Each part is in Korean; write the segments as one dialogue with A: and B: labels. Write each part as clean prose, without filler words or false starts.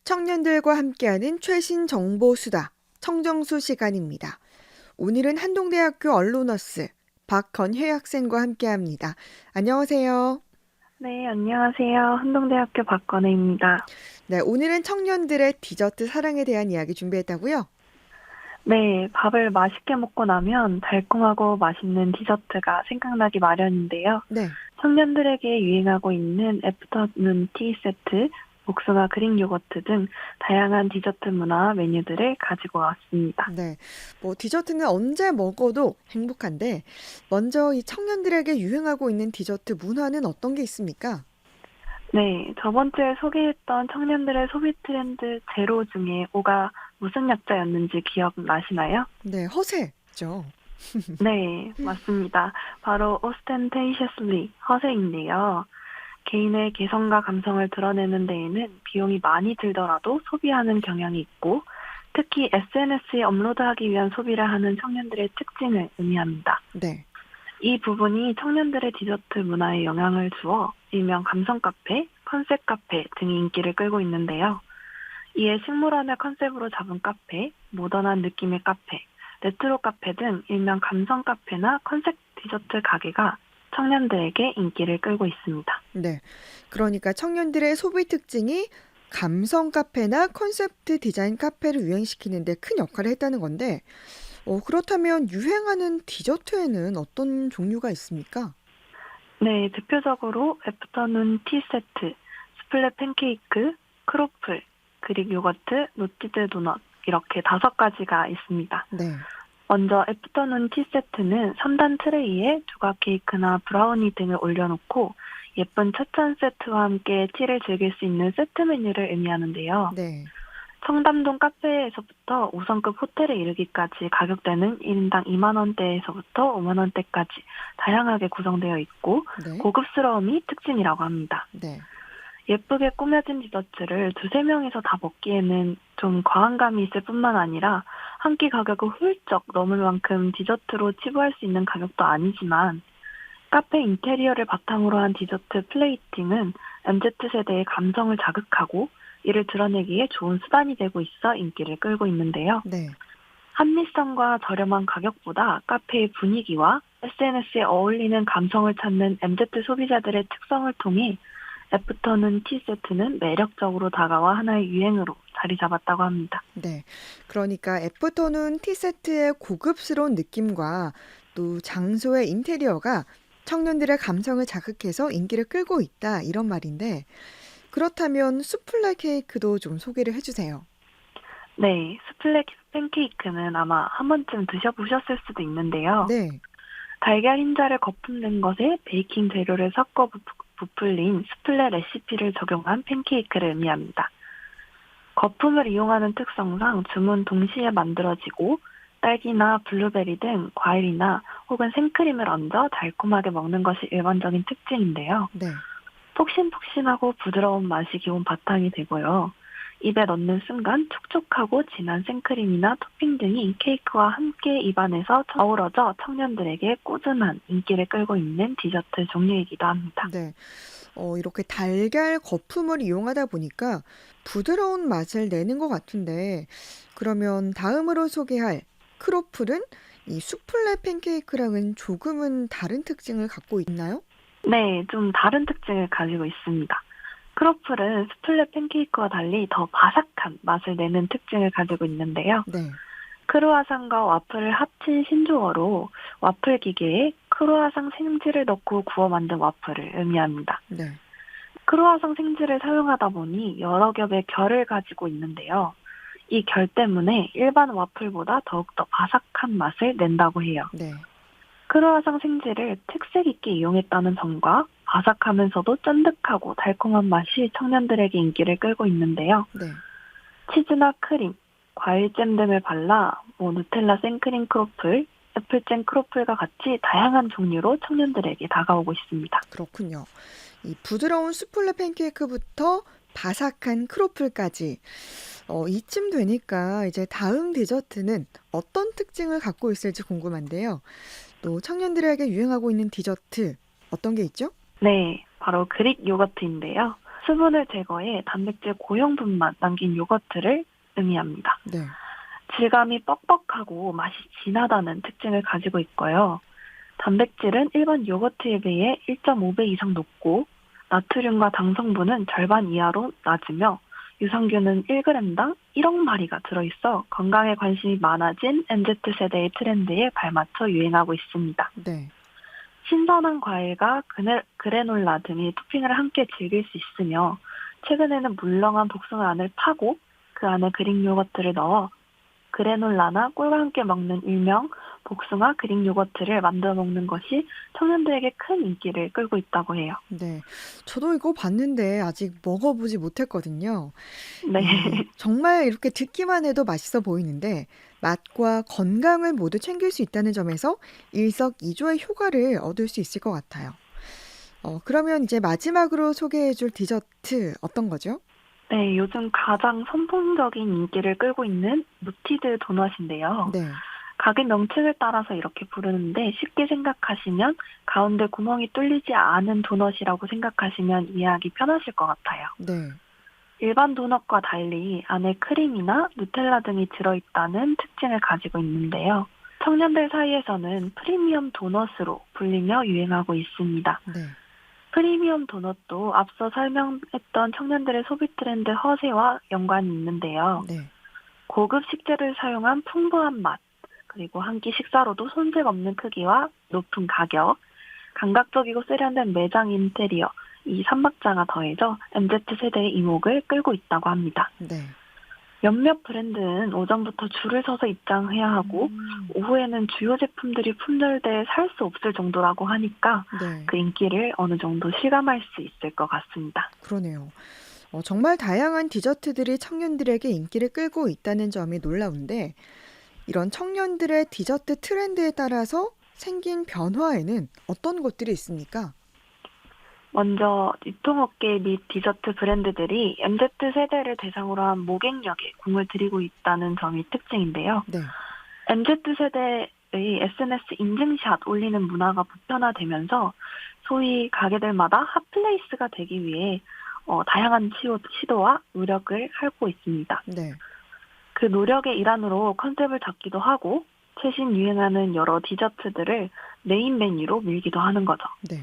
A: 청년들과 함께하는 최신 정보 수다, 청정수 시간입니다. 오늘은 한동대학교 언로너스 박건혜 학생과 함께합니다. 안녕하세요.
B: 네, 안녕하세요. 한동대학교 박건혜입니다.
A: 네, 오늘은 청년들의 디저트 사랑에 대한 이야기 준비했다고요?
B: 네, 밥을 맛있게 먹고 나면 달콤하고 맛있는 디저트가 생각나기 마련인데요.
A: 네,
B: 청년들에게 유행하고 있는 애프터눈 티 세트, 복숭아 그릭 요거트 등 다양한 디저트 문화 메뉴들을 가지고 왔습니다.
A: 네. 디저트는 언제 먹어도 행복한데, 먼저 이 청년들에게 유행하고 있는 디저트 문화는 어떤 게 있습니까?
B: 네, 저번 주에 소개했던 청년들의 소비 트렌드 제로 중에 오가 무슨 약자였는지 기억나시나요?
A: 네, 허세죠.
B: 네, 맞습니다. 바로 ostentatiously, 허세인데요. 개인의 개성과 감성을 드러내는 데에는 비용이 많이 들더라도 소비하는 경향이 있고, 특히 SNS에 업로드하기 위한 소비를 하는 청년들의 특징을 의미합니다.
A: 네,
B: 이 부분이 청년들의 디저트 문화에 영향을 주어 일명 감성 카페, 컨셉 카페 등이 인기를 끌고 있는데요. 이에 식물원을 컨셉으로 잡은 카페, 모던한 느낌의 카페, 레트로 카페 등 일명 감성 카페나 컨셉 디저트 가게가 청년들에게 인기를 끌고 있습니다.
A: 네. 그러니까 청년들의 소비 특징이 감성 카페나 컨셉트 디자인 카페를 유행시키는 데 큰 역할을 했다는 건데, 그렇다면 유행하는 디저트에는 어떤 종류가 있습니까?
B: 네, 대표적으로 애프터눈 티 세트, 스플레 팬케이크, 크로플, 그릭 요거트, 노티드 도넛 이렇게 5가지가 있습니다.
A: 네.
B: 먼저 애프터눈 티 세트는 3단 트레이에 조각 케이크나 브라우니 등을 올려놓고 예쁜 차찬 세트와 함께 티를 즐길 수 있는 세트 메뉴를 의미하는데요.
A: 네.
B: 청담동 카페에서부터 5성급 호텔에 이르기까지 가격대는 1인당 2만 원대에서부터 5만 원대까지 다양하게 구성되어 있고
A: 네.
B: 고급스러움이 특징이라고 합니다.
A: 네.
B: 예쁘게 꾸며진 디저트를 두세 명이서 다 먹기에는 좀 과한 감이 있을 뿐만 아니라 한 끼 가격을 훌쩍 넘을 만큼 디저트로 치부할 수 있는 가격도 아니지만 카페 인테리어를 바탕으로 한 디저트 플레이팅은 MZ세대의 감성을 자극하고 이를 드러내기에 좋은 수단이 되고 있어 인기를 끌고 있는데요.
A: 네.
B: 합리성과 저렴한 가격보다 카페의 분위기와 SNS에 어울리는 감성을 찾는 MZ 소비자들의 특성을 통해 애프터눈 티 세트는 매력적으로 다가와 하나의 유행으로 자리 잡았다고 합니다.
A: 네. 그러니까 애프터눈 티 세트의 고급스러운 느낌과 또 장소의 인테리어가 청년들의 감성을 자극해서 인기를 끌고 있다, 이런 말인데, 그렇다면 수플레 케이크도 좀 소개를 해주세요.
B: 네, 스플레 팬케이크는 아마 한 번쯤 드셔보셨을 수도 있는데요.
A: 네.
B: 달걀 흰자를 거품낸 것에 베이킹 재료를 섞어 부풀린 스플레 레시피를 적용한 팬케이크를 의미합니다. 거품을 이용하는 특성상 주문 동시에 만들어지고 딸기나 블루베리 등 과일이나 혹은 생크림을 얹어 달콤하게 먹는 것이 일반적인 특징인데요.
A: 네.
B: 폭신폭신하고 부드러운 맛이 기본 바탕이 되고요. 입에 넣는 순간 촉촉하고 진한 생크림이나 토핑 등이 케이크와 함께 입안에서 어우러져 청년들에게 꾸준한 인기를 끌고 있는 디저트 종류이기도 합니다.
A: 네. 이렇게 달걀 거품을 이용하다 보니까 부드러운 맛을 내는 것 같은데, 그러면 다음으로 소개할 크로플은 이 수플레 팬케이크랑은 조금은 다른 특징을 갖고 있나요?
B: 네, 좀 다른 특징을 가지고 있습니다. 크로플은 스플레 팬케이크와 달리 더 바삭한 맛을 내는 특징을 가지고 있는데요.
A: 네.
B: 크루아상과 와플을 합친 신조어로 와플 기계에 크루아상 생지를 넣고 구워 만든 와플을 의미합니다.
A: 네.
B: 크루아상 생지를 사용하다 보니 여러 겹의 결을 가지고 있는데요. 이 결 때문에 일반 와플보다 더욱더 바삭한 맛을 낸다고 해요.
A: 네.
B: 크루아상 생지를 특색 있게 이용했다는 점과 바삭하면서도 쫀득하고 달콤한 맛이 청년들에게 인기를 끌고 있는데요.
A: 네.
B: 치즈나 크림, 과일잼 등을 발라 누텔라 생크림 크로플, 애플잼 크로플과 같이 다양한 종류로 청년들에게 다가오고 있습니다.
A: 그렇군요. 이 부드러운 수플레 팬케이크부터 바삭한 크로플까지, 이쯤 되니까 이제 다음 디저트는 어떤 특징을 갖고 있을지 궁금한데요. 또 청년들에게 유행하고 있는 디저트 어떤 게 있죠?
B: 네, 바로 그릭 요거트인데요. 수분을 제거해 단백질 고형분만 남긴 요거트를 의미합니다.
A: 네.
B: 질감이 뻑뻑하고 맛이 진하다는 특징을 가지고 있고요. 단백질은 일반 요거트에 비해 1.5배 이상 높고 나트륨과 당 성분은 절반 이하로 낮으며 유산균은 1g당 1억 마리가 들어있어 건강에 관심이 많아진 MZ세대의 트렌드에 발맞춰 유행하고 있습니다.
A: 네.
B: 신선한 과일과 그래놀라 등의 토핑을 함께 즐길 수 있으며 최근에는 물렁한 복숭아 안을 파고 그 안에 그릭 요거트를 넣어 그래놀라나 꿀과 함께 먹는 일명 복숭아 그릭 요거트를 만들어 먹는 것이 청년들에게 큰 인기를 끌고 있다고 해요.
A: 네. 저도 이거 봤는데 아직 먹어보지 못했거든요.
B: 네.
A: 정말 이렇게 듣기만 해도 맛있어 보이는데 맛과 건강을 모두 챙길 수 있다는 점에서 일석이조의 효과를 얻을 수 있을 것 같아요. 그러면 이제 마지막으로 소개해줄 디저트 어떤 거죠?
B: 네, 요즘 가장 선풍적인 인기를 끌고 있는 무티드 도넛인데요.
A: 네.
B: 가게 명칭을 따라서 이렇게 부르는데 쉽게 생각하시면 가운데 구멍이 뚫리지 않은 도넛이라고 생각하시면 이해하기 편하실 것 같아요.
A: 네.
B: 일반 도넛과 달리 안에 크림이나 누텔라 등이 들어있다는 특징을 가지고 있는데요. 청년들 사이에서는 프리미엄 도넛으로 불리며 유행하고 있습니다.
A: 네.
B: 프리미엄 도넛도 앞서 설명했던 청년들의 소비 트렌드 허세와 연관이 있는데요.
A: 네.
B: 고급 식재를 사용한 풍부한 맛, 그리고 한 끼 식사로도 손색 없는 크기와 높은 가격, 감각적이고 세련된 매장 인테리어, 이 삼박자가 더해져 MZ세대의 이목을 끌고 있다고 합니다.
A: 네.
B: 몇몇 브랜드는 오전부터 줄을 서서 입장해야 하고 오후에는 주요 제품들이 품절돼 살 수 없을 정도라고 하니까
A: 네.
B: 그 인기를 어느 정도 실감할 수 있을 것 같습니다.
A: 그러네요. 정말 다양한 디저트들이 청년들에게 인기를 끌고 있다는 점이 놀라운데 이런 청년들의 디저트 트렌드에 따라서 생긴 변화에는 어떤 것들이 있습니까?
B: 먼저 유통업계 및 디저트 브랜드들이 MZ세대를 대상으로 한 모객력에 공을 들이고 있다는 점이 특징인데요.
A: 네.
B: MZ세대의 SNS 인증샷 올리는 문화가 보편화되면서 소위 가게들마다 핫플레이스가 되기 위해 다양한 시도와 노력을 하고 있습니다.
A: 네.
B: 그 노력의 일환으로 컨셉을 잡기도 하고 최신 유행하는 여러 디저트들을 메인 메뉴로 밀기도 하는 거죠.
A: 네.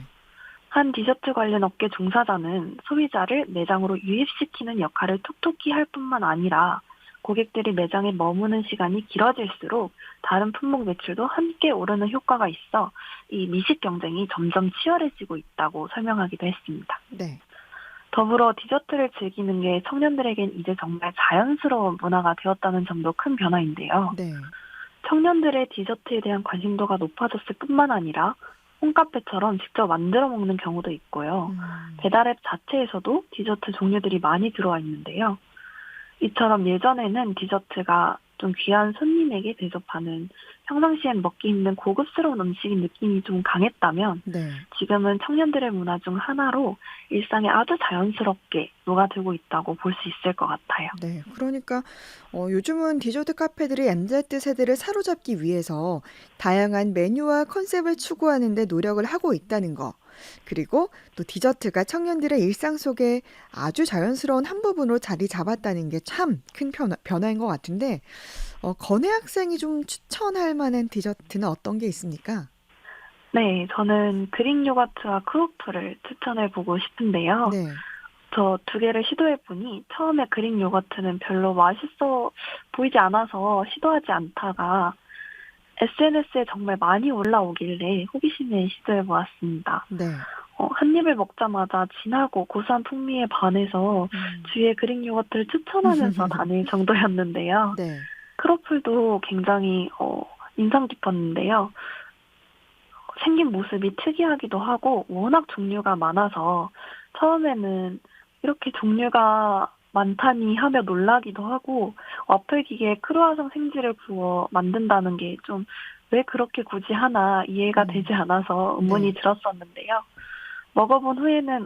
B: 한 디저트 관련 업계 종사자는 소비자를 매장으로 유입시키는 역할을 톡톡히 할 뿐만 아니라 고객들이 매장에 머무는 시간이 길어질수록 다른 품목 매출도 함께 오르는 효과가 있어 이 미식 경쟁이 점점 치열해지고 있다고 설명하기도 했습니다.
A: 네.
B: 더불어 디저트를 즐기는 게 청년들에겐 이제 정말 자연스러운 문화가 되었다는 점도 큰 변화인데요.
A: 네.
B: 청년들의 디저트에 대한 관심도가 높아졌을 뿐만 아니라 홈카페처럼 직접 만들어 먹는 경우도 있고요. 배달앱 자체에서도 디저트 종류들이 많이 들어와 있는데요. 이처럼 예전에는 디저트가 좀 귀한 손님에게 대접하는 평상시엔 먹기 힘든 고급스러운 음식인 느낌이 좀 강했다면
A: 네.
B: 지금은 청년들의 문화 중 하나로 일상에 아주 자연스럽게 녹아들고 있다고 볼 수 있을 것 같아요.
A: 네. 그러니까 요즘은 디저트 카페들이 MZ 세대를 사로잡기 위해서 다양한 메뉴와 컨셉을 추구하는 데 노력을 하고 있다는 거. 그리고 또 디저트가 청년들의 일상 속에 아주 자연스러운 한 부분으로 자리 잡았다는 게 참 큰 변화인 것 같은데 건혜 학생이 좀 추천할 만한 디저트는 어떤 게 있습니까?
B: 네, 저는 그릭 요거트와 크로플을 추천해보고 싶은데요.
A: 네.
B: 저 두 개를 시도해보니 처음에 그릭 요거트는 별로 맛있어 보이지 않아서 시도하지 않다가 SNS에 정말 많이 올라오길래 호기심에 시도해보았습니다.
A: 네.
B: 한 입을 먹자마자 진하고 고소한 풍미에 반해서 주위에 그릭 요거트를 추천하면서 다닐 정도였는데요.
A: 네.
B: 크로플도 굉장히 인상 깊었는데요. 생긴 모습이 특이하기도 하고 워낙 종류가 많아서 처음에는 이렇게 종류가 많다니 하며 놀라기도 하고 와플 기계에 크루아상 생지를 부어 만든다는 게 좀 왜 그렇게 굳이 하나 이해가 되지 않아서 의문이
A: 네.
B: 들었었는데요. 먹어본 후에는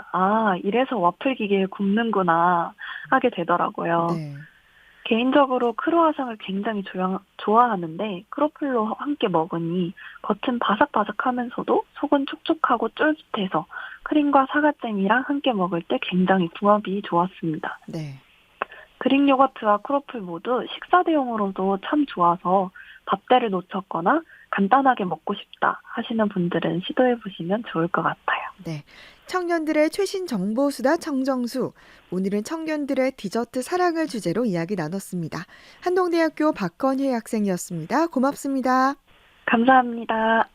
B: 이래서 와플 기계에 굽는구나 하게 되더라고요.
A: 네.
B: 개인적으로 크로와상을 굉장히 좋아하는데 크로플로 함께 먹으니 겉은 바삭바삭하면서도 속은 촉촉하고 쫄깃해서 크림과 사과잼이랑 함께 먹을 때 굉장히 궁합이 좋았습니다.
A: 네.
B: 그릭 요거트와 크로플 모두 식사 대용으로도 참 좋아서 밥대를 놓쳤거나 간단하게 먹고 싶다 하시는 분들은 시도해 보시면 좋을 것 같아요.
A: 네. 청년들의 최신 정보 수다 청정수. 오늘은 청년들의 디저트 사랑을 주제로 이야기 나눴습니다. 한동대학교 박건희 학생이었습니다. 고맙습니다.
B: 감사합니다.